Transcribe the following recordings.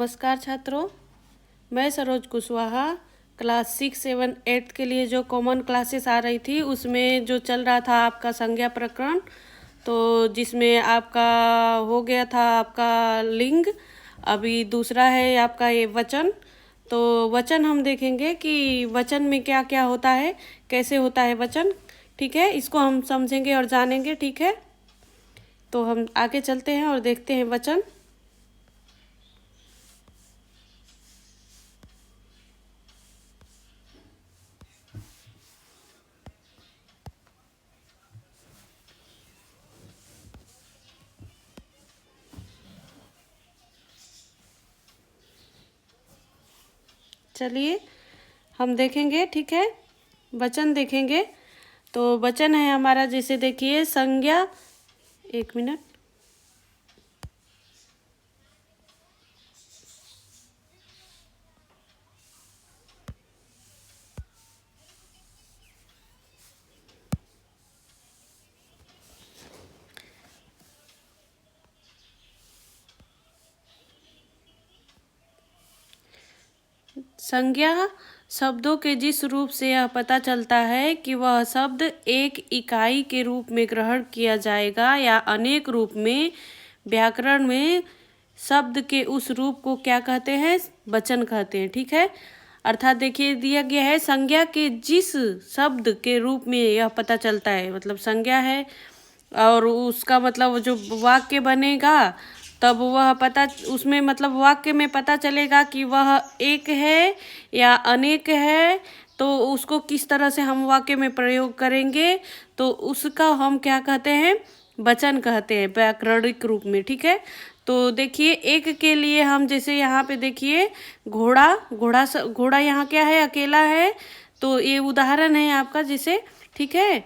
नमस्कार छात्रों, मैं सरोज कुशवाहा क्लास 6, 7, 8 के लिए जो कॉमन क्लासेस आ रही थी उसमें जो चल रहा था आपका संज्ञा प्रकरण, तो जिसमें आपका हो गया था आपका लिंग। अभी दूसरा है आपका ये वचन। तो वचन हम देखेंगे कि वचन में क्या क्या होता है, कैसे होता है वचन। ठीक है, इसको हम समझेंगे और जानेंगे। ठीक है, तो हम आगे चलते हैं और देखते हैं वचन। चलिए हम देखेंगे। ठीक है, वचन देखेंगे। तो वचन है हमारा, जैसे देखिए संज्ञा। एक मिनट। संज्ञा शब्दों के जिस रूप से यह पता चलता है कि वह शब्द एक इकाई के रूप में ग्रहण किया जाएगा या अनेक रूप में, व्याकरण में शब्द के उस रूप को क्या कहते हैं? वचन कहते हैं। ठीक है, अर्थात देखिए दिया गया है संज्ञा के जिस शब्द के रूप में यह पता चलता है, मतलब संज्ञा है और उसका मतलब जो वाक्य बनेगा तब वह पता, उसमें मतलब वाक्य में पता चलेगा कि वह एक है या अनेक है। तो उसको किस तरह से हम वाक्य में प्रयोग करेंगे तो उसका हम क्या कहते हैं? वचन कहते हैं व्याकरणिक रूप में। ठीक है, तो देखिए एक के लिए हम जैसे यहाँ पे देखिए घोड़ा, घोड़ा यहाँ क्या है? अकेला है। तो ये उदाहरण है आपका जैसे। ठीक है,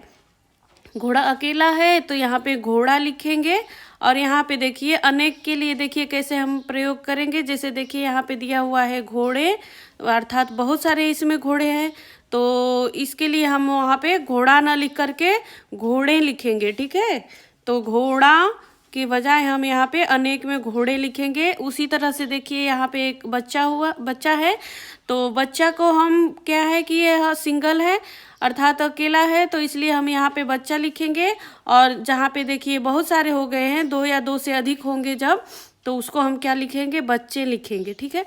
घोड़ा अकेला है तो यहाँ पे घोड़ा लिखेंगे। और यहाँ पे देखिए अनेक के लिए देखिए कैसे हम प्रयोग करेंगे। जैसे देखिए यहाँ पे दिया हुआ है घोड़े, अर्थात बहुत सारे इसमें घोड़े हैं। तो इसके लिए हम वहाँ पे घोड़ा ना लिख करके घोड़े लिखेंगे। ठीक है, तो घोड़ा की बजाय हम यहाँ पे अनेक में घोड़े लिखेंगे। उसी तरह से देखिए यहाँ पे एक बच्चा है। तो बच्चा को हम क्या है कि यह सिंगल है, अर्थात अकेला है, तो इसलिए हम यहाँ पे बच्चा लिखेंगे। और जहाँ पे देखिए बहुत सारे हो गए हैं, दो या दो से अधिक होंगे जब, तो उसको हम क्या लिखेंगे? बच्चे लिखेंगे। ठीक है,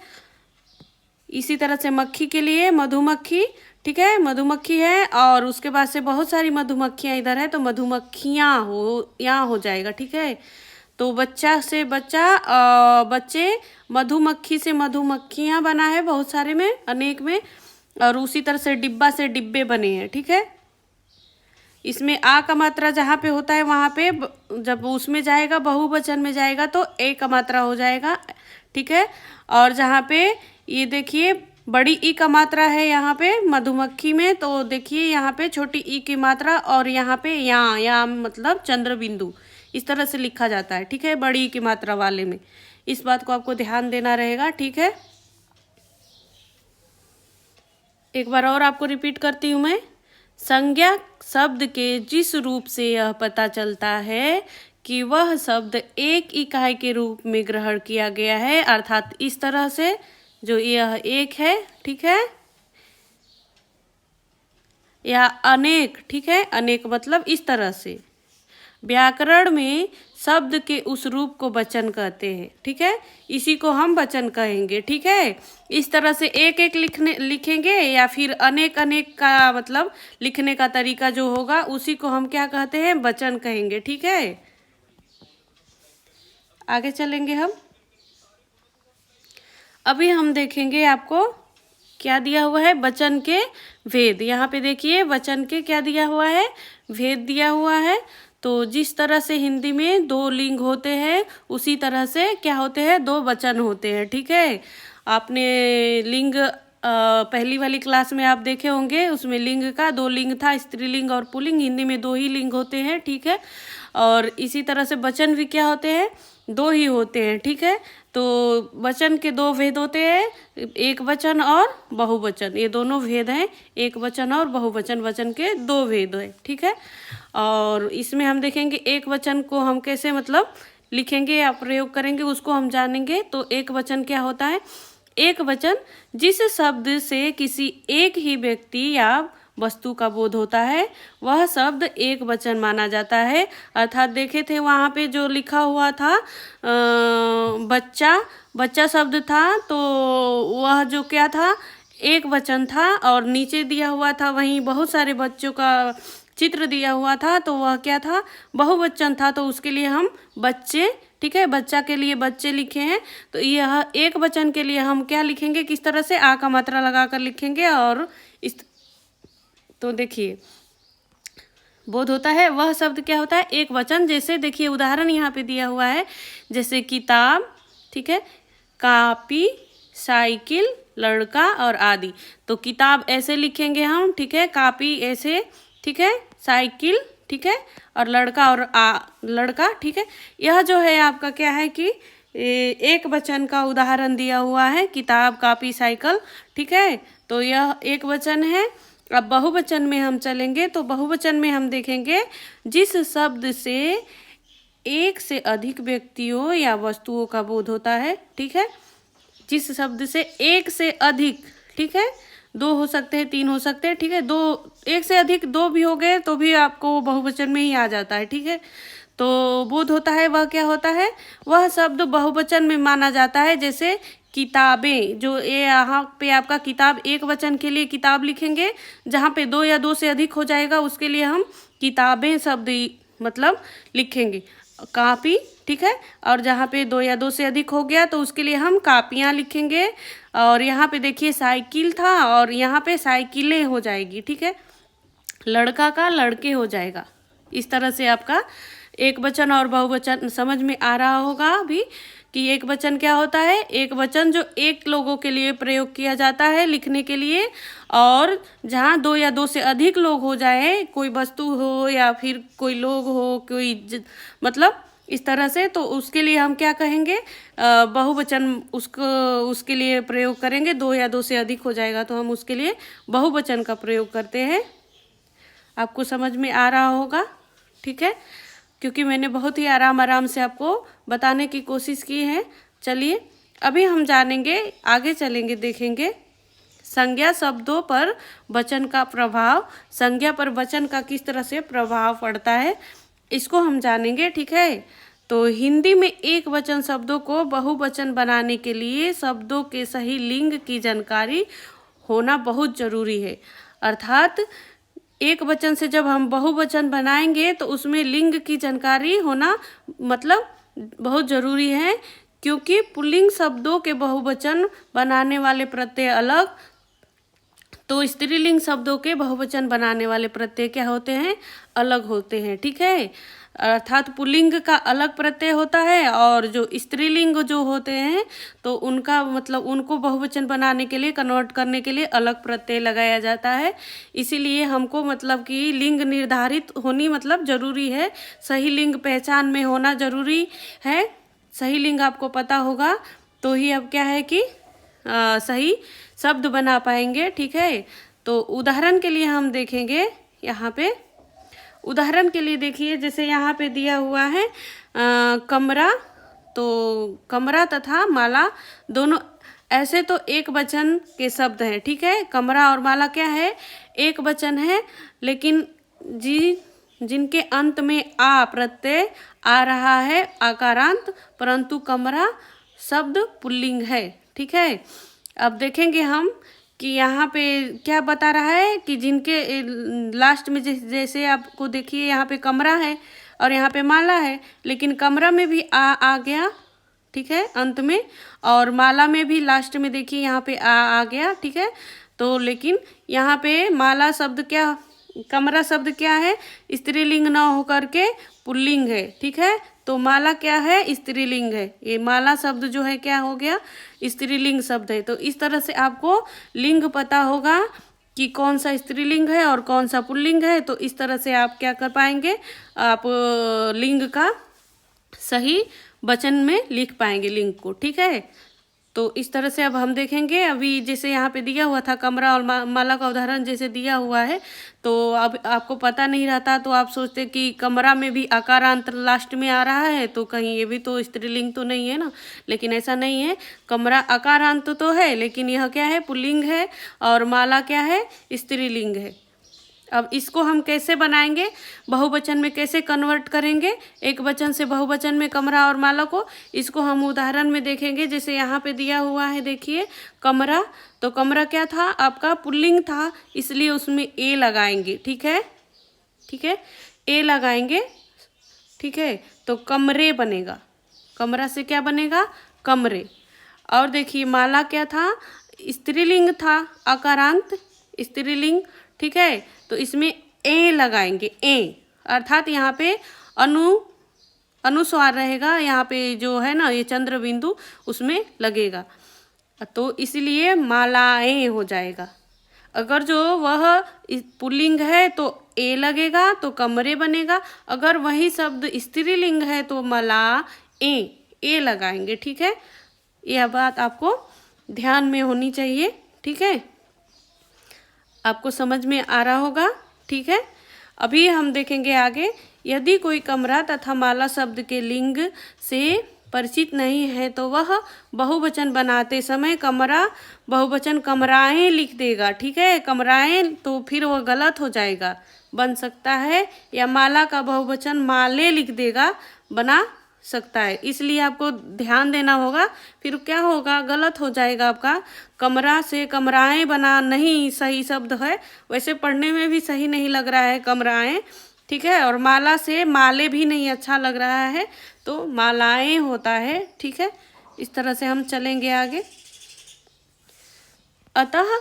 इसी तरह से मक्खी के लिए मधुमक्खी। ठीक है, मधुमक्खी है और उसके बाद से बहुत सारी मधुमक्खियाँ इधर है तो मधुमक्खियाँ हो यहाँ हो जाएगा। ठीक है, तो बच्चा से बच्चा, बच्चे, मधुमक्खी से मधुमक्खियाँ बना है बहुत सारे में, अनेक में। और उसी तरह से डिब्बा से डिब्बे बने हैं। ठीक है, इसमें आ का मात्रा जहाँ पे होता है वहाँ पे जब उसमें जाएगा बहुवचन में जाएगा तो ए का मात्रा हो जाएगा। ठीक है, और जहाँ पे ये देखिए बड़ी ई का मात्रा है यहाँ पे मधुमक्खी में, तो देखिए यहाँ पे छोटी ई की मात्रा और यहाँ पे या मतलब चंद्र बिंदु, इस तरह से लिखा जाता है। ठीक है, बड़ी ई की मात्रा वाले में, इस बात को आपको ध्यान देना रहेगा। ठीक है, एक बार और आपको रिपीट करती हूँ मैं। संज्ञा शब्द के जिस रूप से यह पता चलता है कि वह शब्द एक इकाई के रूप में ग्रहण किया गया है, अर्थात इस तरह से जो यह एक है। ठीक है, या अनेक। ठीक है, अनेक मतलब इस तरह से। व्याकरण में शब्द के उस रूप को वचन कहते हैं। ठीक है, इसी को हम वचन कहेंगे। ठीक है, इस तरह से एक एक लिखेंगे या फिर अनेक अनेक का मतलब लिखने का तरीका जो होगा उसी को हम क्या कहते हैं? वचन कहेंगे। ठीक है, आगे चलेंगे हम। अभी हम देखेंगे आपको क्या दिया हुआ है, वचन के भेद। यहाँ पे देखिए वचन के क्या दिया हुआ है? भेद दिया हुआ है। तो जिस तरह से हिंदी में दो लिंग होते हैं उसी तरह से क्या होते हैं? दो वचन होते हैं। ठीक है, आपने लिंग पहली वाली क्लास में आप देखे होंगे, उसमें लिंग का दो लिंग था, स्त्रीलिंग और पुल्लिंग। हिंदी में दो ही लिंग होते हैं। ठीक है, और इसी तरह से वचन भी क्या होते हैं? दो ही होते हैं। ठीक है, तो वचन के दो भेद होते हैं, एक वचन और बहुवचन, ये दोनों भेद हैं। एक वचन और बहुवचन, वचन के दो भेद हैं। ठीक है, और इसमें हम देखेंगे एक वचन को हम कैसे मतलब लिखेंगे या प्रयोग करेंगे उसको हम जानेंगे। तो एक वचन क्या होता है? एक वचन जिस शब्द से किसी एक ही व्यक्ति या वस्तु का बोध होता है वह शब्द एक वचन माना जाता है। अर्थात देखे थे वहाँ पे जो लिखा हुआ था बच्चा, बच्चा शब्द था तो वह जो क्या था एक वचन था, और नीचे दिया हुआ था वहीं बहुत सारे बच्चों का चित्र दिया हुआ था तो वह क्या था? बहुवचन था। तो उसके लिए हम बच्चे, ठीक है, बच्चा के लिए बच्चे लिखे हैं। तो यह एक वचन के लिए हम क्या लिखेंगे? किस तरह से? आ का मात्रा लगाकर लिखेंगे। और इस तो देखिए बोध होता है वह शब्द क्या होता है? एक वचन। जैसे देखिए उदाहरण यहाँ पे दिया हुआ है, जैसे किताब, ठीक है, कापी, साइकिल, लड़का और आदि। तो किताब ऐसे लिखेंगे हम, ठीक है, कापी ऐसे, ठीक है, साइकिल, ठीक है, और लड़का और लड़का, ठीक है। यह जो है आपका क्या है कि एक वचन का उदाहरण दिया हुआ है, किताब, कापी, साइकिल, ठीक है। तो यह एक वचन है। अब बहुवचन में हम चलेंगे तो बहुवचन में हम देखेंगे जिस शब्द से एक से अधिक व्यक्तियों या वस्तुओं का बोध होता है, ठीक है, जिस शब्द से एक से अधिक, ठीक है, दो हो सकते हैं, तीन हो सकते हैं, ठीक है, दो, एक से अधिक दो भी हो गए तो भी आपको बहुवचन में ही आ जाता है, ठीक है। तो बोध होता है वह क्या होता है? वह शब्द बहुवचन में माना जाता है। जैसे किताबें, जो ये यहाँ पे आपका किताब एक वचन के लिए किताब लिखेंगे, जहाँ पे दो या दो से अधिक हो जाएगा उसके लिए हम किताबें शब्द मतलब लिखेंगे। कापी, ठीक है, और जहाँ पे दो या दो से अधिक हो गया तो उसके लिए हम कापियाँ लिखेंगे। और यहाँ पे देखिए साइकिल था और यहाँ पे साइकिलें हो जाएगी, ठीक है, लड़का का लड़के हो जाएगा। इस तरह से आपका एक वचन और बहुवचन समझ में आ रहा होगा अभी कि एक वचन क्या होता है? एक वचन जो एक लोगों के लिए प्रयोग किया जाता है लिखने के लिए, और जहाँ दो या दो से अधिक लोग हो जाए, कोई वस्तु हो या फिर कोई लोग हो, कोई मतलब इस तरह से, तो उसके लिए हम क्या कहेंगे? बहुवचन उसके लिए प्रयोग करेंगे। दो या दो से अधिक हो जाएगा तो हम उसके लिए बहुवचन का प्रयोग करते हैं। आपको समझ में आ रहा होगा, ठीक है, क्योंकि मैंने बहुत ही आराम से आपको बताने की कोशिश की है। चलिए अभी हम जानेंगे, आगे चलेंगे, देखेंगे संज्ञा शब्दों पर वचन का प्रभाव, संज्ञा पर वचन का किस तरह से प्रभाव पड़ता है इसको हम जानेंगे, ठीक है। तो हिंदी में एक वचन शब्दों को बहुवचन बनाने के लिए शब्दों के सही लिंग की जानकारी होना बहुत जरूरी है। अर्थात एक वचन से जब हम बहुवचन बनाएंगे तो उसमें लिंग की जानकारी होना मतलब बहुत ज़रूरी है, क्योंकि पुल्लिंग शब्दों के बहुवचन बनाने वाले प्रत्यय अलग, तो स्त्रीलिंग शब्दों के बहुवचन बनाने वाले प्रत्यय क्या होते हैं? अलग होते हैं, ठीक है। अर्थात पुल्लिंग का अलग प्रत्यय होता है और जो स्त्रीलिंग जो होते हैं तो उनका मतलब उनको बहुवचन बनाने के लिए, कन्वर्ट करने के लिए अलग प्रत्यय लगाया जाता है। इसीलिए हमको मतलब कि लिंग निर्धारित होनी मतलब ज़रूरी है, सही लिंग पहचान में होना ज़रूरी है। सही लिंग आपको पता होगा तो ही अब क्या है कि सही शब्द बना पाएंगे, ठीक है। तो उदाहरण के लिए हम देखेंगे, यहाँ पे उदाहरण के लिए देखिए, जैसे यहाँ पे दिया हुआ है कमरा, तो कमरा तथा माला दोनों ऐसे तो एक वचन के शब्द हैं, ठीक है। कमरा और माला क्या है? एक वचन है, लेकिन जिनके अंत में आ प्रत्यय आ रहा है आकारांत, परंतु कमरा शब्द पुल्लिंग है, ठीक है। अब देखेंगे हम कि यहाँ पे क्या बता रहा है कि जिनके लास्ट में जैसे आपको देखिए यहाँ पे कमरा है और यहाँ पे माला है, लेकिन कमरा में भी आ गया, ठीक है, अंत में, और माला में भी लास्ट में देखिए यहाँ पे आ गया, ठीक है। तो लेकिन यहाँ पे माला शब्द क्या, कमरा शब्द क्या है? स्त्रीलिंग न होकर के पुल्लिंग है, ठीक है। तो माला क्या है? स्त्रीलिंग है। ये माला शब्द जो है क्या हो गया? स्त्रीलिंग शब्द है। तो इस तरह से आपको लिंग पता होगा कि कौन सा स्त्रीलिंग है और कौन सा पुल्लिंग है। तो इस तरह से आप क्या कर पाएंगे? आप लिंग का सही वचन में लिख पाएंगे लिंग को, ठीक है। तो इस तरह से अब हम देखेंगे। अभी जैसे यहाँ पे दिया हुआ था कमरा और माला का उदाहरण जैसे दिया हुआ है, तो अब आपको पता नहीं रहता तो आप सोचते कि कमरा में भी आकारांत लास्ट में आ रहा है, तो कहीं ये भी तो स्त्रीलिंग तो नहीं है ना। लेकिन ऐसा नहीं है, कमरा आकारांत तो है लेकिन यह क्या है, पुल्लिंग है, और माला क्या है, स्त्रीलिंग है। अब इसको हम कैसे बनाएंगे, बहुवचन में कैसे कन्वर्ट करेंगे, एक वचन से बहुवचन में कमरा और माला को, इसको हम उदाहरण में देखेंगे। जैसे यहाँ पे दिया हुआ है, देखिए कमरा, तो कमरा क्या था आपका, पुल्लिंग था, इसलिए उसमें ए लगाएंगे। ठीक है, ठीक है, ए लगाएंगे। ठीक है, तो कमरे बनेगा, कमरा से क्या बनेगा, कमरे। और देखिए माला क्या था, स्त्रीलिंग था, आकारांत स्त्रीलिंग। ठीक है, तो इसमें ए लगाएंगे, ए, अर्थात यहाँ पे अनुस्वार रहेगा, यहाँ पे जो है ना ये चंद्र बिंदु उसमें लगेगा, तो इसलिए मालाएं हो जाएगा। अगर जो वह पुल्लिंग है तो ए लगेगा तो कमरे बनेगा, अगर वही शब्द स्त्रीलिंग है तो मालाएं, ए लगाएंगे। ठीक है, यह बात आपको ध्यान में होनी चाहिए। ठीक है, आपको समझ में आ रहा होगा। ठीक है, अभी हम देखेंगे आगे। यदि कोई कमरा तथा माला शब्द के लिंग से परिचित नहीं है तो वह बहुवचन बनाते समय कमरा बहुवचन कमराएं लिख देगा। ठीक है, कमराएं तो फिर वह गलत हो जाएगा, बन सकता है, या माला का बहुवचन माले लिख देगा, बना सकता है। इसलिए आपको ध्यान देना होगा, फिर क्या होगा, गलत हो जाएगा आपका। कमरा से कमराएं बना नहीं सही शब्द है, वैसे पढ़ने में भी सही नहीं लग रहा है कमराएं। ठीक है, और माला से माले भी नहीं अच्छा लग रहा है, तो मालाएं होता है। ठीक है, इस तरह से हम चलेंगे आगे। अतः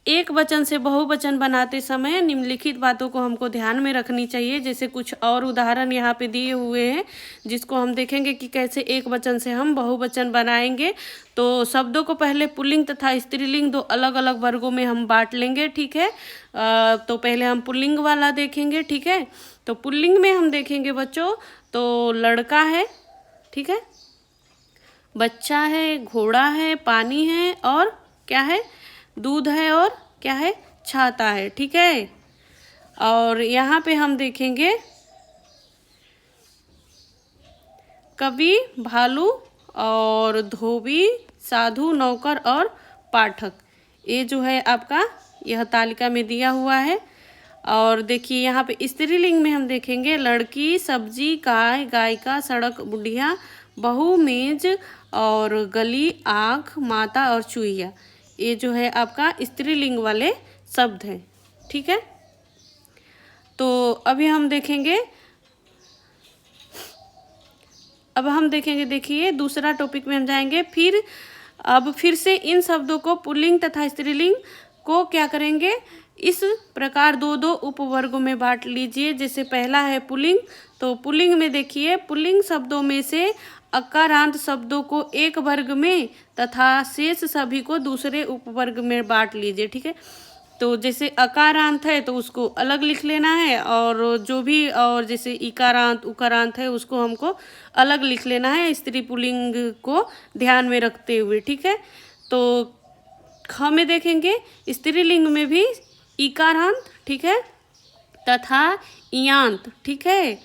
एक वचन से बहुवचन बनाते समय निम्नलिखित बातों को हमको ध्यान में रखनी चाहिए। जैसे कुछ और उदाहरण यहाँ पे दिए हुए हैं, जिसको हम देखेंगे कि कैसे एक वचन से हम बहुवचन बनाएंगे। तो शब्दों को पहले पुल्लिंग तथा स्त्रीलिंग दो अलग अलग वर्गों में हम बांट लेंगे। ठीक है, तो पहले हम पुल्लिंग वाला देखेंगे। ठीक है, तो पुल्लिंग में हम देखेंगे बच्चों, तो लड़का है, ठीक है, बच्चा है, घोड़ा है, पानी है, और क्या है, दूध है, और क्या है, छाता है। ठीक है, और यहाँ पे हम देखेंगे कवि, भालू, और धोबी, साधु, नौकर और पाठक। ये जो है आपका यह तालिका में दिया हुआ है। और देखिए यहाँ पे स्त्रीलिंग में हम देखेंगे लड़की, सब्जी, गाय, गायिका, सड़क, बुढ़िया, बहू, मेज, और गली, आँख, माता और चूहिया। ये जो है आपका स्त्रीलिंग वाले शब्द हैं। ठीक है, तो अभी हम देखेंगे, देखिए दूसरा टॉपिक में हम जाएंगे। फिर से इन शब्दों को पुल्लिंग तथा स्त्रीलिंग को क्या करेंगे, इस प्रकार दो दो उपवर्गों में बांट लीजिए। जैसे पहला है पुल्लिंग, तो पुल्लिंग में देखिए पुल्लिंग शब्दों में से अकारांत शब्दों को एक वर्ग में तथा शेष सभी को दूसरे उपवर्ग में बांट लीजिए। ठीक है, तो जैसे अकारांत है तो उसको अलग लिख लेना है, और जो भी और जैसे इकारांत उकारांत है उसको हमको अलग लिख लेना है, स्त्री पुल्लिंग को ध्यान में रखते हुए। ठीक है, तो ख में देखेंगे स्त्रीलिंग में भी इकारांत, ठीक है, तथा इयांत। ठीक है,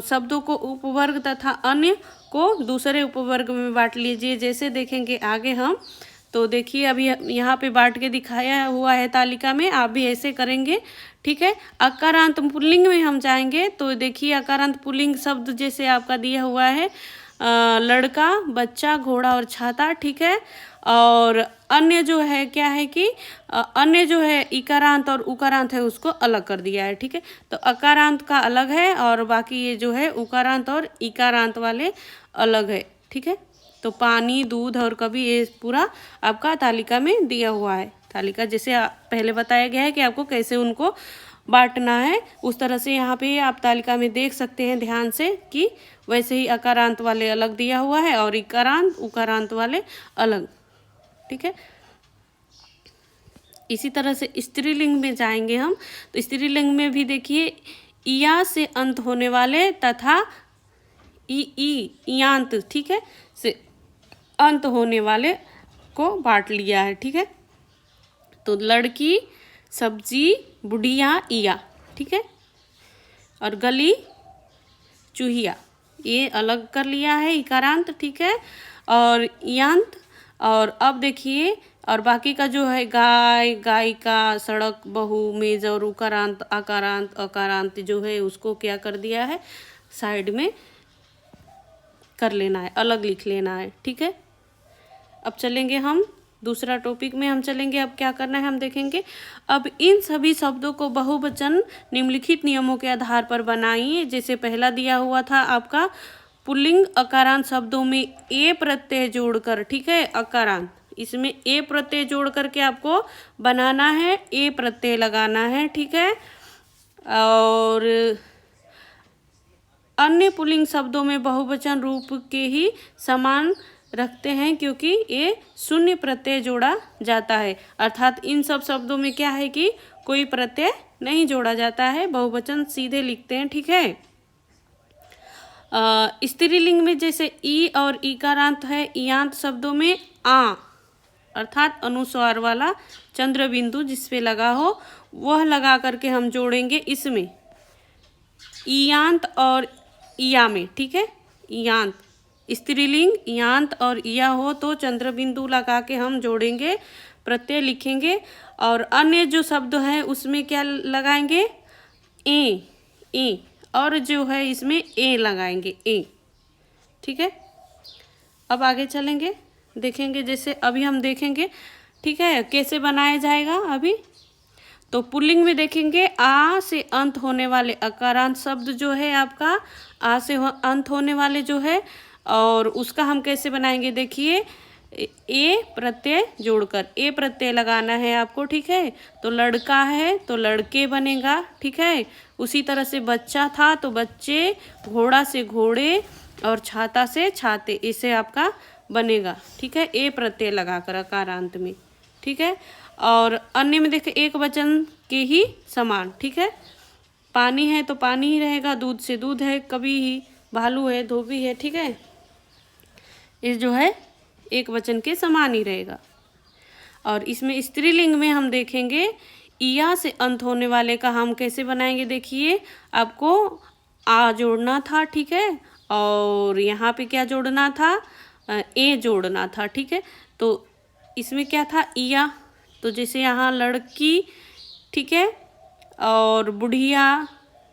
शब्दों को उपवर्ग तथा अन्य को दूसरे उपवर्ग में बांट लीजिए। जैसे देखेंगे आगे हम, तो देखिए अभी यहाँ पे बांट के दिखाया हुआ है तालिका में, आप भी ऐसे करेंगे। ठीक है, अकारांत पुल्लिंग में हम जाएंगे, तो देखिए अकारांत पुल्लिंग शब्द जैसे आपका दिया हुआ है लड़का, बच्चा, घोड़ा और छाता। ठीक है, और अन्य जो है क्या है कि अन्य जो है इकारांत और उकारांत है उसको अलग कर दिया है। ठीक है, तो अकारांत का अलग है और बाकी ये जो है उकारांत और इकारांत वाले अलग है। ठीक है, तो पानी, दूध और कभी, ये पूरा आपका तालिका में दिया हुआ है। तालिका जैसे पहले बताया गया है कि आपको कैसे उनको बांटना है, उस तरह से यहाँ पे आप तालिका में देख सकते हैं ध्यान से कि वैसे ही अकारांत वाले अलग दिया हुआ है और इकारांत उकारांत वाले अलग। ठीक है, इसी तरह से स्त्रीलिंग में जाएंगे हम, तो स्त्रीलिंग में भी देखिए इया से अंत होने वाले तथा इयांत, ठीक है, से अंत होने वाले को बांट लिया है। ठीक है, तो लड़की, सब्जी, बुढ़िया, ईया। ठीक है, और गली, चूहिया, ये अलग कर लिया है इकारांत। ठीक है, और यांत। और अब देखिए, और बाकी का जो है गाय, गायिका, सड़क, बहू, मेज और उकारांत, आकारांत, अकारांत जो है उसको क्या कर दिया है, साइड में कर लेना है, अलग लिख लेना है। ठीक है, अब चलेंगे हम दूसरा टॉपिक में हम चलेंगे। अब क्या करना है हम देखेंगे। अब इन सभी शब्दों को बहुवचन निम्नलिखित नियमों के आधार पर बनाइए। जैसे पहला दिया हुआ था आपका पुल्लिंग अकारांत शब्दों में ए प्रत्यय जोड़कर। ठीक है, अकारांत, इसमें ए प्रत्यय जोड़ करके आपको बनाना है, ए प्रत्यय लगाना है। ठीक है, और अन्य पुल्लिंग शब्दों में बहुवचन रूप के ही समान रखते हैं क्योंकि ये शून्य प्रत्यय जोड़ा जाता है। अर्थात इन सब शब्दों में क्या है कि कोई प्रत्यय नहीं जोड़ा जाता है, बहुवचन सीधे लिखते हैं। ठीक है, स्त्रीलिंग में जैसे ई और ईकारांत है, ईयांत शब्दों में आ अर्थात अनुस्वार वाला चंद्र बिंदु जिस पे लगा हो वह लगा करके हम जोड़ेंगे इसमें ईयांत और इया में। ठीक है, ईयांत स्त्रीलिंग ईयांत और इया हो तो चंद्र बिंदु लगा के हम जोड़ेंगे, प्रत्यय लिखेंगे। और अन्य जो शब्द हैं उसमें क्या लगाएंगे, ए और जो है इसमें ए लगाएंगे, ए। ठीक है, अब आगे चलेंगे, देखेंगे जैसे अभी हम देखेंगे। ठीक है, कैसे बनाया जाएगा अभी। तो पुल्लिंग में देखेंगे आ से अंत होने वाले अकारांत शब्द जो है आपका आ से अंत होने वाले जो है, और उसका हम कैसे बनाएंगे देखिए, ए प्रत्यय जोड़कर ए प्रत्यय लगाना है आपको। ठीक है, तो लड़का है तो लड़के बनेगा। ठीक है, उसी तरह से बच्चा था तो बच्चे, घोड़ा से घोड़े और छाता से छाते, इसे आपका बनेगा। ठीक है, ए प्रत्यय लगाकर अकारांत में। ठीक है, और अन्य में देखें एक वचन के ही समान। ठीक है, पानी है तो पानी ही रहेगा, दूध से दूध है कभी ही, भालू है धोबी है। ठीक है, इस जो है एक वचन के समान ही रहेगा। और इसमें स्त्रीलिंग में हम देखेंगे इया से अंत होने वाले का हम कैसे बनाएंगे देखिए, आपको आ जोड़ना था। ठीक है, और यहाँ पे क्या जोड़ना था, ए जोड़ना था। ठीक है, तो इसमें क्या था, इया, तो जैसे यहाँ लड़की। ठीक है, और बुढ़िया,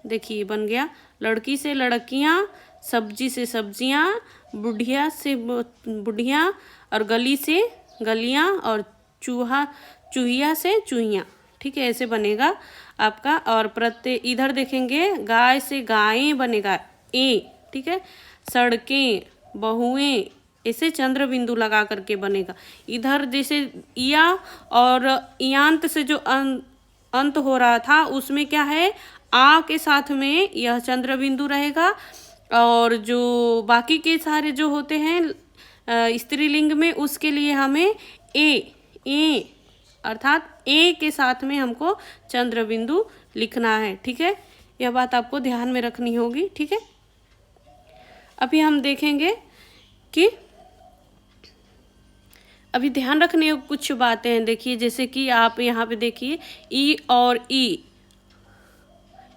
देखिए बन गया लड़की से लड़कियाँ, सब्जी से सब्जियाँ, बुढ़िया से बुढ़िया, और गली से गलियाँ, और चूहिया से चूहियाँ। ठीक है, ऐसे बनेगा आपका। और प्रत्यय इधर देखेंगे गाय से गायें बनेगा, ए। ठीक है, सड़कें, बहुएं, ऐसे चंद्र बिंदु लगा करके बनेगा। इधर जैसे इया और इयांत से जो अंत हो रहा था उसमें क्या है, आ के साथ में यह चंद्र बिंदु रहेगा, और जो बाकी के सारे जो होते हैं स्त्रीलिंग में उसके लिए हमें ए अर्थात ए के साथ में हमको चंद्र बिंदु लिखना है। ठीक है, यह बात आपको ध्यान में रखनी होगी। ठीक है, अभी हम देखेंगे कि अभी ध्यान रखने योग्य कुछ बातें हैं। देखिए जैसे कि आप यहाँ पे देखिए ई और ई,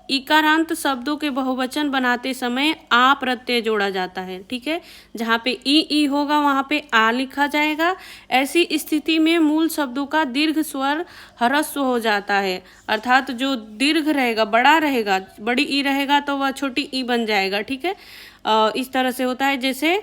इकारांत शब्दों के बहुवचन बनाते समय आ प्रत्यय जोड़ा जाता है। ठीक है, जहाँ पे ई होगा वहाँ पे आ लिखा जाएगा। ऐसी स्थिति में मूल शब्दों का दीर्घ स्वर ह्रस्व हो जाता है, अर्थात जो दीर्घ रहेगा, बड़ा रहेगा, बड़ी ई रहेगा तो वह छोटी ई बन जाएगा। ठीक है, इस तरह से होता है। जैसे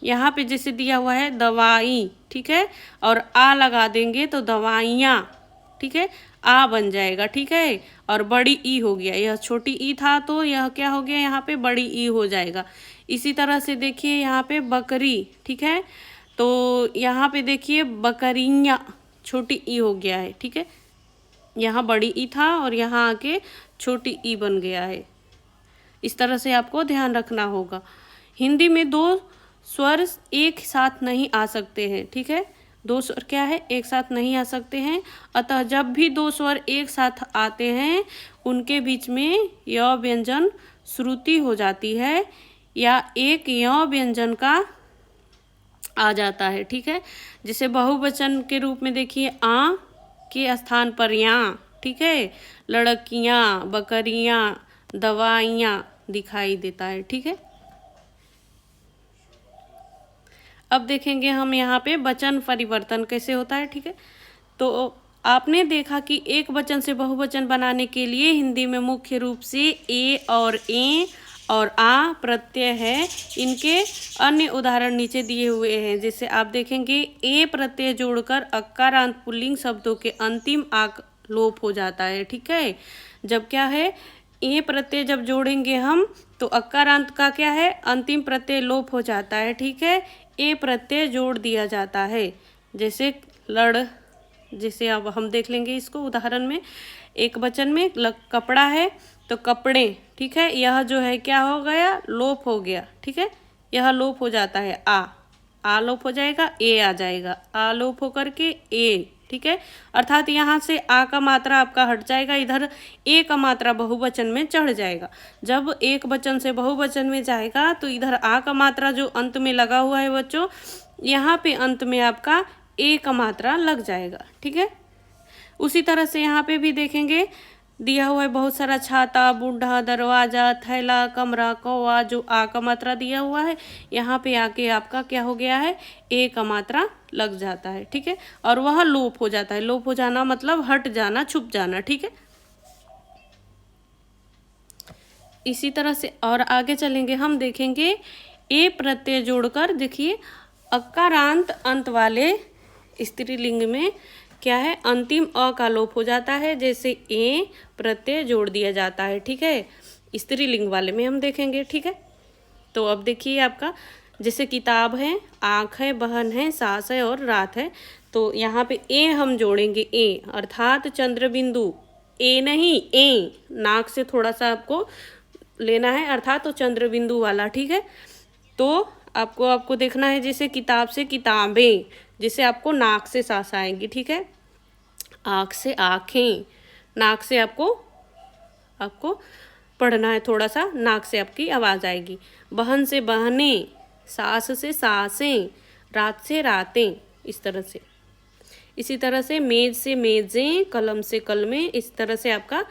यहाँ पे जैसे दिया हुआ है दवाई। ठीक है, और आ लगा देंगे तो दवाइयाँ। ठीक है, आ बन जाएगा। ठीक है, और बड़ी ई हो गया, यह छोटी ई था तो यह क्या हो गया, यहाँ पे बड़ी ई हो जाएगा। इसी तरह से देखिए यहाँ पे बकरी। ठीक है, तो यहाँ पे देखिए बकरियाँ, छोटी ई हो गया है। ठीक है, यहाँ बड़ी ई था और यहाँ आके छोटी ई बन गया है। इस तरह से आपको ध्यान रखना होगा। हिंदी में दो स्वर एक साथ नहीं आ सकते हैं। ठीक है, दो स्वर क्या है, एक साथ नहीं आ सकते हैं। अतः जब भी दो स्वर एक साथ आते हैं उनके बीच में य व्यंजन श्रुति हो जाती है, या एक य व्यंजन का आ जाता है। ठीक है, जिसे बहुवचन के रूप में देखिए आ के स्थान पर या, ठीक है, लड़कियां, बकरियां, दवाइयां दिखाई देता है। ठीक है, अब देखेंगे हम यहाँ पे वचन परिवर्तन कैसे होता है। ठीक है, तो आपने देखा कि एक वचन से बहुवचन बनाने के लिए हिंदी में मुख्य रूप से ए और आ प्रत्यय है। इनके अन्य उदाहरण नीचे दिए हुए हैं। जैसे आप देखेंगे ए प्रत्यय जोड़कर अकारांत पुल्लिंग शब्दों के अंतिम आक लोप हो जाता है। ठीक है, जब क्या है, ए प्रत्यय जब जोड़ेंगे हम तो अकारांत का क्या है, अंतिम प्रत्यय लोप हो जाता है। ठीक है, ए प्रत्यय जोड़ दिया जाता है। जैसे जैसे अब हम देख लेंगे इसको उदाहरण में। एक वचन में कपड़ा है तो कपड़े, ठीक है, यह जो है क्या हो गया, लोप हो गया। ठीक है, यह लोप हो जाता है, आ लोप हो जाएगा, ए आ जाएगा, आ लोप हो करके ए। ठीक है, अर्थात यहाँ से आ का मात्रा आपका हट जाएगा, इधर ए का मात्रा बहुवचन में चढ़ जाएगा। जब एक वचन से बहुवचन में जाएगा तो इधर आ का मात्रा जो अंत में लगा हुआ है बच्चों, यहाँ पे अंत में आपका ए का मात्रा लग जाएगा। ठीक है, उसी तरह से यहाँ पे भी देखेंगे दिया हुआ है बहुत सारा छाता, बूढ़ा, दरवाजा, थैला, कमरा, कौवा, जो आ का मात्रा दिया हुआ है, यहाँ पे आके आपका क्या हो गया है, ए का मात्रा लग जाता है। ठीक है, और वह लोप हो जाता है। लोप हो जाना मतलब हट जाना, छुप जाना। ठीक है, इसी तरह से और आगे चलेंगे हम, देखेंगे ए प्रत्यय जोड़कर देखिए अकारांत अंत वाले स्त्रीलिंग में क्या है, अंतिम अ का लोप हो जाता है। जैसे ए प्रत्यय जोड़ दिया जाता है। ठीक है, स्त्रीलिंग वाले में हम देखेंगे। ठीक है, तो अब देखिए आपका जैसे किताब है, आँख है, बहन है, सास है और रात है, तो यहाँ पे ए हम जोड़ेंगे, ए अर्थात चंद्र बिंदु, ए नहीं ए, नाक से थोड़ा सा आपको लेना है, अर्थात तो चंद्र बिंदु वाला। ठीक है, तो आपको देखना है जैसे किताब से किताबें, जिसे आपको नाक से सांस आएंगी। ठीक है, आँख से आँखें, नाक से आपको पढ़ना है थोड़ा सा, नाक से आपकी आवाज़ आएगी। बहन से बहनें, सास से सासें, रात से रातें, इस तरह से। इसी तरह से मेज से मेजें, कलम से कलमें, इस तरह से आपका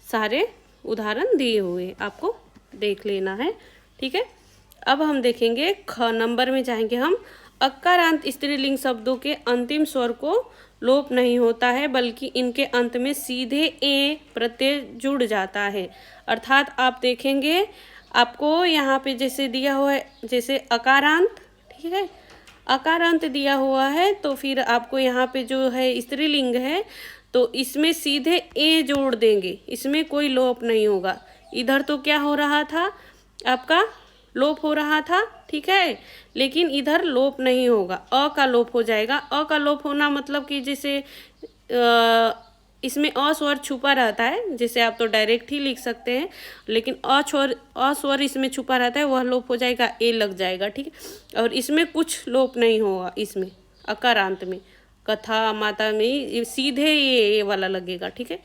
सारे उदाहरण दिए हुए आपको देख लेना है। ठीक है, अब हम देखेंगे ख नंबर में जाएंगे हम। अकारांत स्त्रीलिंग शब्दों के अंतिम स्वर को लोप नहीं होता है, बल्कि इनके अंत में सीधे ए प्रत्यय जुड़ जाता है। अर्थात आप देखेंगे आपको यहाँ पे जैसे दिया हुआ है, जैसे अकारांत, ठीक है, अकारांत दिया हुआ है, तो फिर आपको यहाँ पे जो है स्त्रीलिंग है तो इसमें सीधे ए जोड़ देंगे, इसमें कोई लोप नहीं होगा। इधर तो क्या हो रहा था, आपका लोप हो रहा था। ठीक है, लेकिन इधर लोप नहीं होगा, अ का लोप हो जाएगा। अ का लोप होना मतलब कि जैसे इसमें अ स्वर छुपा रहता है, जैसे आप तो डायरेक्ट ही लिख सकते हैं, लेकिन अ स्वर इसमें छुपा रहता है, वह लोप हो जाएगा, ए लग जाएगा। ठीक है, और इसमें कुछ लोप नहीं होगा, इसमें अकारांत में, कथा माता में सीधे ये वाला लगेगा। ठीक है,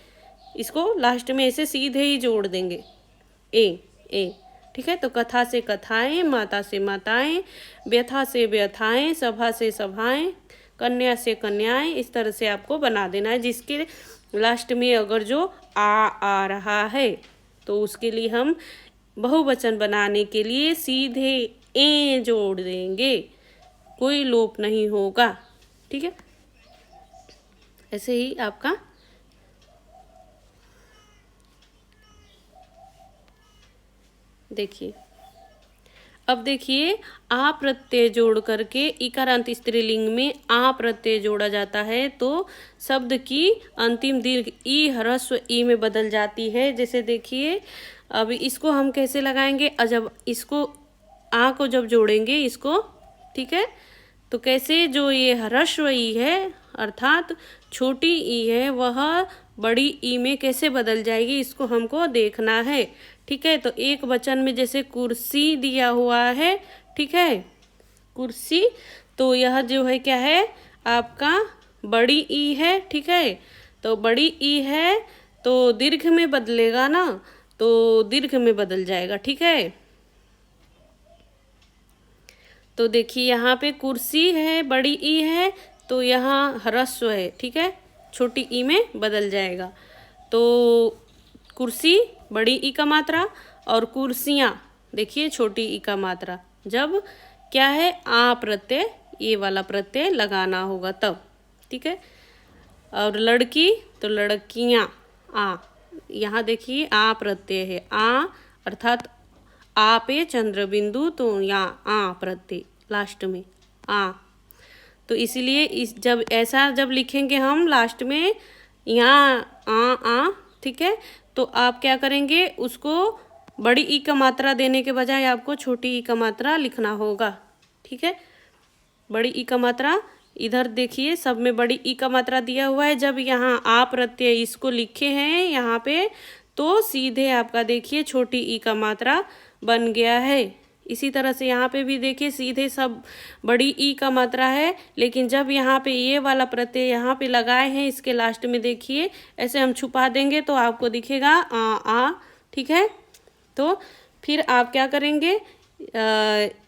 इसको लास्ट में ऐसे सीधे ही जोड़ देंगे, ए। ठीक है, तो कथा से कथाएं, माता से माताएं, व्यथा से व्यथाएं, सभा से सभाएं, कन्या से कन्याएं, इस तरह से आपको बना देना है। जिसके लास्ट में अगर जो आ रहा है तो उसके लिए हम बहुवचन बनाने के लिए सीधे ए जोड़ देंगे, कोई लोप नहीं होगा। ठीक है, ऐसे ही आपका देखिए, अब देखिए आ प्रत्यय जोड़ करके इकारांत स्त्रीलिंग में आ प्रत्यय जोड़ा जाता है तो शब्द की अंतिम दीर्घ ई ह्रस्व ई में बदल जाती है। जैसे देखिए अब इसको हम कैसे लगाएंगे, जब इसको आ को जब जोड़ेंगे इसको, ठीक है, तो कैसे जो ये ह्रस्व ई है अर्थात छोटी ई है वह बड़ी ई में कैसे बदल जाएगी, इसको हमको देखना है। ठीक है, तो एक वचन में जैसे कुर्सी दिया हुआ है, ठीक है, कुर्सी, तो यह जो है क्या है आपका बड़ी ई है। ठीक है, तो बड़ी ई है तो दीर्घ में बदलेगा ना, तो दीर्घ में बदल जाएगा। ठीक है, तो देखिए यहाँ पे कुर्सी है, बड़ी ई है, तो यहाँ ह्रस्व है, ठीक है, छोटी ई में बदल जाएगा। तो कुर्सी बड़ी ई का मात्रा और कुर्सियाँ देखिए छोटी ई का मात्रा। जब क्या है आ प्रत्यय, ये वाला प्रत्यय लगाना होगा तब, ठीक है। और लड़की तो लड़कियाँ, आ, यहाँ देखिए आ प्रत्यय है, आ अर्थात आ पे चंद्र बिंदु, तो यहाँ आ प्रत्यय लास्ट में आ, तो इसीलिए इस जब ऐसा जब लिखेंगे हम लास्ट में यहाँ आ, ठीक है, तो आप क्या करेंगे, उसको बड़ी ई का मात्रा देने के बजाय आपको छोटी ई का मात्रा लिखना होगा, ठीक है। बड़ी ई का मात्रा इधर देखिए सब में बड़ी ई का मात्रा दिया हुआ है। जब यहाँ आ प्रत्यय इसको लिखे हैं यहाँ पे, तो सीधे आपका देखिए छोटी ई का मात्रा बन गया है। इसी तरह से यहाँ पे भी देखिए सीधे सब बड़ी ई का मात्रा है, लेकिन जब यहाँ पे ये वाला प्रत्यय यहाँ पे लगाए हैं इसके लास्ट में देखिए ऐसे हम छुपा देंगे तो आपको दिखेगा आ, ठीक है। तो फिर आप क्या करेंगे,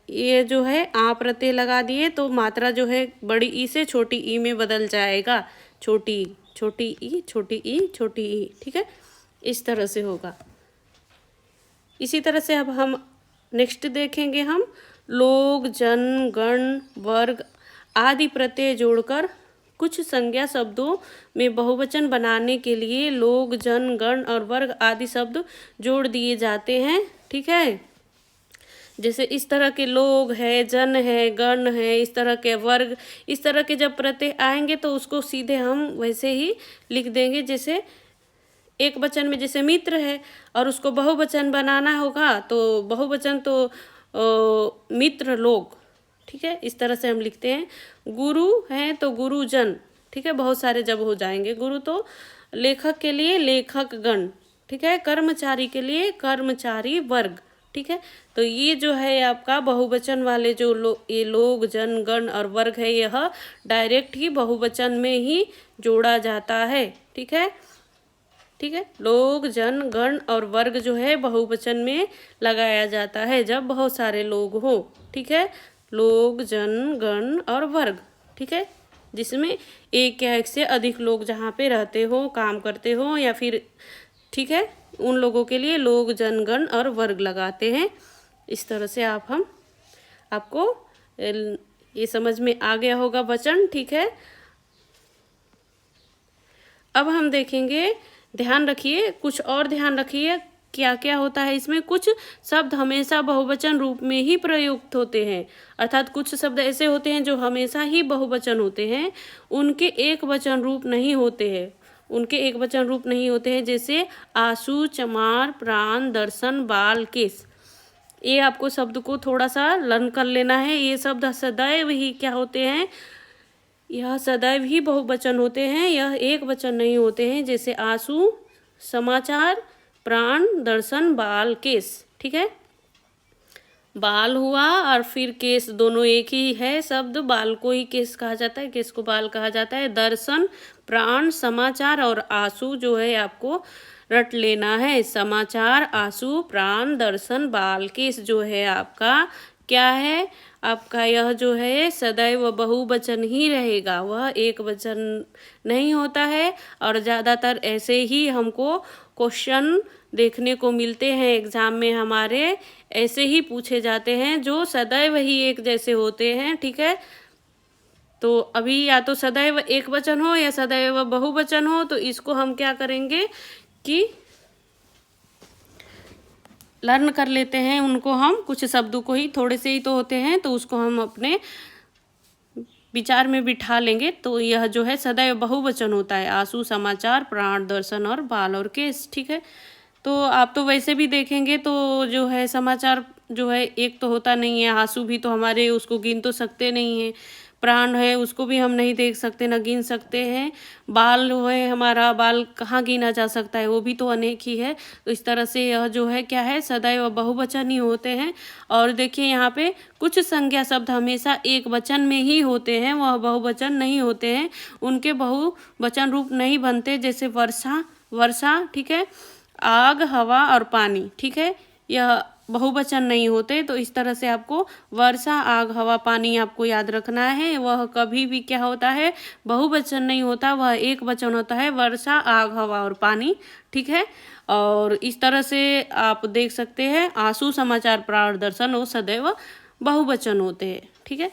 ये जो है आ प्रत्यय लगा दिए तो मात्रा जो है बड़ी ई से छोटी ई में बदल जाएगा, छोटी ई, छोटी ई, छोटी ई, छोटी ई, ठीक है, इस तरह से होगा। इसी तरह से अब हम नेक्स्ट देखेंगे, हम लोग, जन, गण, वर्ग आदि प्रत्यय जोड़कर कुछ संज्ञा शब्दों में बहुवचन बनाने के लिए लोग, जन, गण और वर्ग आदि शब्द जोड़ दिए जाते हैं, ठीक है। जैसे इस तरह के लोग है, जन है, गण है, इस तरह के वर्ग, इस तरह के जब प्रत्यय आएंगे तो उसको सीधे हम वैसे ही लिख देंगे। जैसे एक वचन में जैसे मित्र है और उसको बहुवचन बनाना होगा तो बहुवचन तो मित्र लोग, ठीक है, इस तरह से हम लिखते हैं। गुरु हैं तो गुरुजन, ठीक है, बहुत सारे जब हो जाएंगे। गुरु तो लेखक के लिए लेखक गण, ठीक है, कर्मचारी के लिए कर्मचारी वर्ग, ठीक है। तो ये जो है आपका बहुवचन वाले जो ये लोग, जन, गण और वर्ग है, यह डायरेक्ट ही बहुवचन में ही जोड़ा जाता है, ठीक है, ठीक है। लोग, जन, गण और वर्ग जो है बहुवचन में लगाया जाता है जब बहुत सारे लोग हो, ठीक है। लोग, जन, गण और वर्ग, ठीक है, जिसमें एक या एक से अधिक लोग जहाँ पे रहते हो, काम करते हो या फिर, ठीक है, उन लोगों के लिए लोग, जन, गण और वर्ग लगाते हैं। इस तरह से आपको ये समझ में आ गया होगा वचन, ठीक है। अब हम देखेंगे, ध्यान रखिए, कुछ और ध्यान रखिए क्या क्या होता है इसमें। कुछ शब्द हमेशा बहुवचन रूप में ही प्रयुक्त होते हैं, अर्थात कुछ शब्द ऐसे होते हैं जो हमेशा ही बहुवचन होते हैं, उनके एक वचन रूप नहीं होते हैं, उनके एक वचन रूप नहीं होते हैं। जैसे आंसू, चमार, प्राण, दर्शन, बाल, केस, ये आपको शब्द को थोड़ा सा लर्न कर लेना है। ये शब्द सदैव ही क्या होते हैं, यह सदैव ही बहुवचन होते हैं, यह एक वचन नहीं होते हैं। जैसे आंसू, समाचार, प्राण, दर्शन, बाल, केस, ठीक है। बाल हुआ और फिर केस, दोनों एक ही है शब्द, बाल को ही केस कहा जाता है, केस को बाल कहा जाता है। दर्शन, प्राण, समाचार और आंसू जो है आपको रट लेना है। समाचार, आंसू, प्राण, दर्शन, बाल, केस जो है आपका क्या है, आपका यह जो है सदैव बहुवचन ही रहेगा, वह एक वचन नहीं होता है। और ज़्यादातर ऐसे ही हमको क्वेश्चन देखने को मिलते हैं एग्जाम में, हमारे ऐसे ही पूछे जाते हैं जो सदैव ही एक जैसे होते हैं, ठीक है। तो अभी या तो सदैव एक वचन हो या सदैव बहुवचन हो, तो इसको हम क्या करेंगे कि लर्न कर लेते हैं उनको, हम कुछ शब्दों को ही, थोड़े से ही तो होते हैं, तो उसको हम अपने विचार में बिठा लेंगे। तो यह जो है सदैव बहुवचन होता है, आंसू, समाचार, प्राण, दर्शन और बाल और केस, ठीक है। तो आप तो वैसे भी देखेंगे तो जो है समाचार जो है एक तो होता नहीं है, आंसू भी तो हमारे उसको गिन तो सकते नहीं हैं, प्राण है उसको भी हम नहीं देख सकते ना गिन सकते हैं, बाल है हमारा, बाल कहाँ गिना जा सकता है, वो भी तो अनेक ही है। तो इस तरह से यह जो है क्या है सदैव बहुवचन ही होते हैं। और देखिए यहाँ पे कुछ संज्ञा शब्द हमेशा एक वचन में ही होते हैं, वह बहुवचन नहीं होते हैं, उनके बहुवचन रूप नहीं बनते। जैसे वर्षा, ठीक है, आग, हवा और पानी, ठीक है, यह बहुवचन नहीं होते। तो इस तरह से आपको वर्षा, आग, हवा, पानी आपको याद रखना है। वह कभी भी क्या होता है, बहुवचन नहीं होता, वह एक वचन होता है, वर्षा, आग, हवा और पानी। ठीक है। और इस तरह से आप देख सकते हैं आंसू, समाचार, प्राण, दर्शन वो सदैव बहुवचन होते हैं। ठीक है।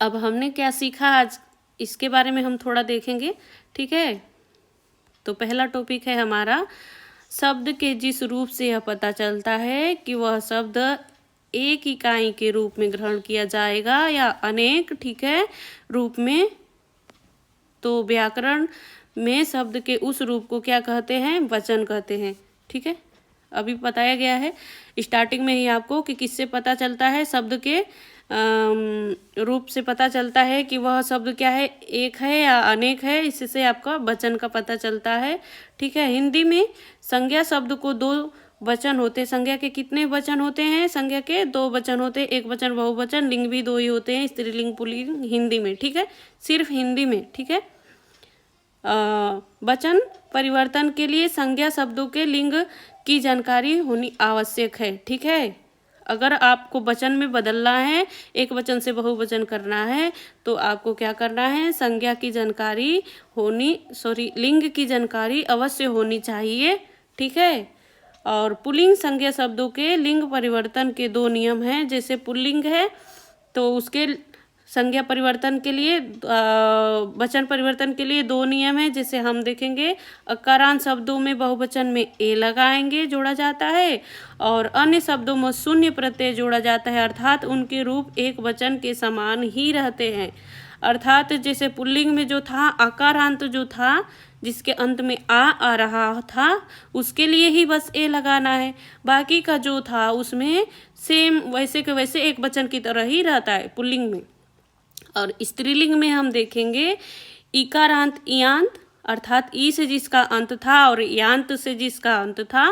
अब हमने क्या सीखा आज, इसके बारे में हम थोड़ा देखेंगे। ठीक है। तो पहला टॉपिक है हमारा, शब्द के जिस रूप से यह पता चलता है कि वह शब्द एक इकाई के रूप में ग्रहण किया जाएगा या अनेक, ठीक है, रूप में। तो व्याकरण में शब्द के उस रूप को क्या कहते हैं, वचन कहते हैं। ठीक है। अभी बताया गया है स्टार्टिंग में ही आपको कि किससे पता चलता है, शब्द के रूप से पता चलता है कि वह शब्द क्या है, एक है या अनेक है। इससे आपका वचन का पता चलता है। ठीक है। हिंदी में संज्ञा शब्द को दो वचन होते, संज्ञा के कितने वचन होते हैं, संज्ञा के दो वचन होते हैं, एक वचन बहुवचन, लिंग भी दो ही होते हैं, स्त्रीलिंग पुल्लिंग, हिंदी में। ठीक है। सिर्फ हिंदी में। ठीक है। वचन परिवर्तन के लिए संज्ञा शब्दों के लिंग की जानकारी होनी आवश्यक है। ठीक है। अगर आपको वचन में बदलना है, एक वचन से बहुवचन करना है, तो आपको क्या करना है, संज्ञा की जानकारी लिंग की जानकारी अवश्य होनी चाहिए। ठीक है। और पुल्लिंग संज्ञा शब्दों के लिंग परिवर्तन के दो नियम हैं। जैसे पुल्लिंग है तो उसके संज्ञा परिवर्तन के लिए, वचन परिवर्तन के लिए दो नियम है। जैसे हम देखेंगे, अकारांत शब्दों में बहुवचन में ए लगाएंगे, जोड़ा जाता है, और अन्य शब्दों में शून्य प्रत्यय जोड़ा जाता है, अर्थात उनके रूप एक वचन के समान ही रहते हैं। अर्थात जैसे पुल्लिंग में जो था अकारांत जो था, जिसके अंत में आ रहा था, उसके लिए ही बस ए लगाना है। बाकी का जो था उसमें सेम वैसे के वैसे एक वचन की तरह ही रहता है पुल्लिंग में। और स्त्रीलिंग में हम देखेंगे इकारांत इयांत, अर्थात ई से जिसका अंत था और यांत से जिसका अंत था।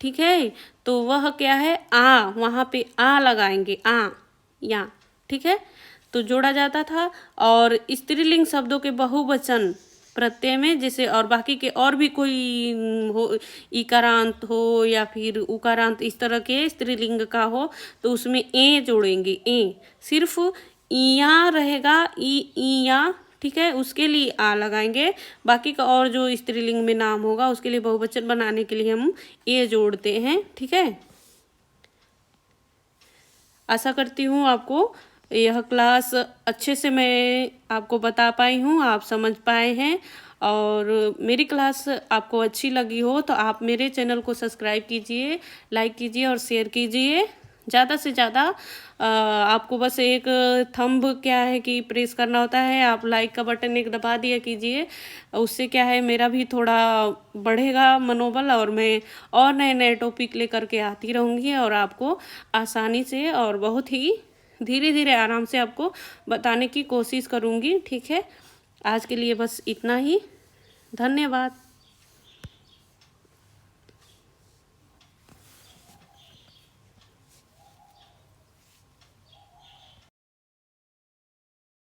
ठीक है। तो वह क्या है, आ, वहाँ पे आ लगाएंगे, आ या। ठीक है। तो जोड़ा जाता था। और स्त्रीलिंग शब्दों के बहुवचन प्रत्यय में, जैसे और बाकी के और भी कोई हो, इकारांत हो या फिर उकारांत, इस तरह के स्त्रीलिंग का हो, तो उसमें ए जोड़ेंगे, ए। सिर्फ इया रहेगा, इया। ठीक है। उसके लिए आ लगाएंगे। बाकी का और जो स्त्रीलिंग में नाम होगा उसके लिए बहुवचन बनाने के लिए हम ए जोड़ते हैं। ठीक है। आशा करती हूँ आपको यह क्लास अच्छे से मैं आपको बता पाई हूँ, आप समझ पाए हैं। और मेरी क्लास आपको अच्छी लगी हो तो आप मेरे चैनल को सब्सक्राइब कीजिए, लाइक कीजिए और शेयर कीजिए। ज़्यादा से ज़्यादा आपको बस एक थंब क्या है कि प्रेस करना होता है, आप लाइक का बटन एक दबा दिया कीजिए। उससे क्या है, मेरा भी थोड़ा बढ़ेगा मनोबल, और मैं और नए नए टॉपिक लेकर के आती रहूँगी और आपको आसानी से और बहुत ही धीरे धीरे आराम से आपको बताने की कोशिश करूँगी। ठीक है। आज के लिए बस इतना ही। धन्यवाद।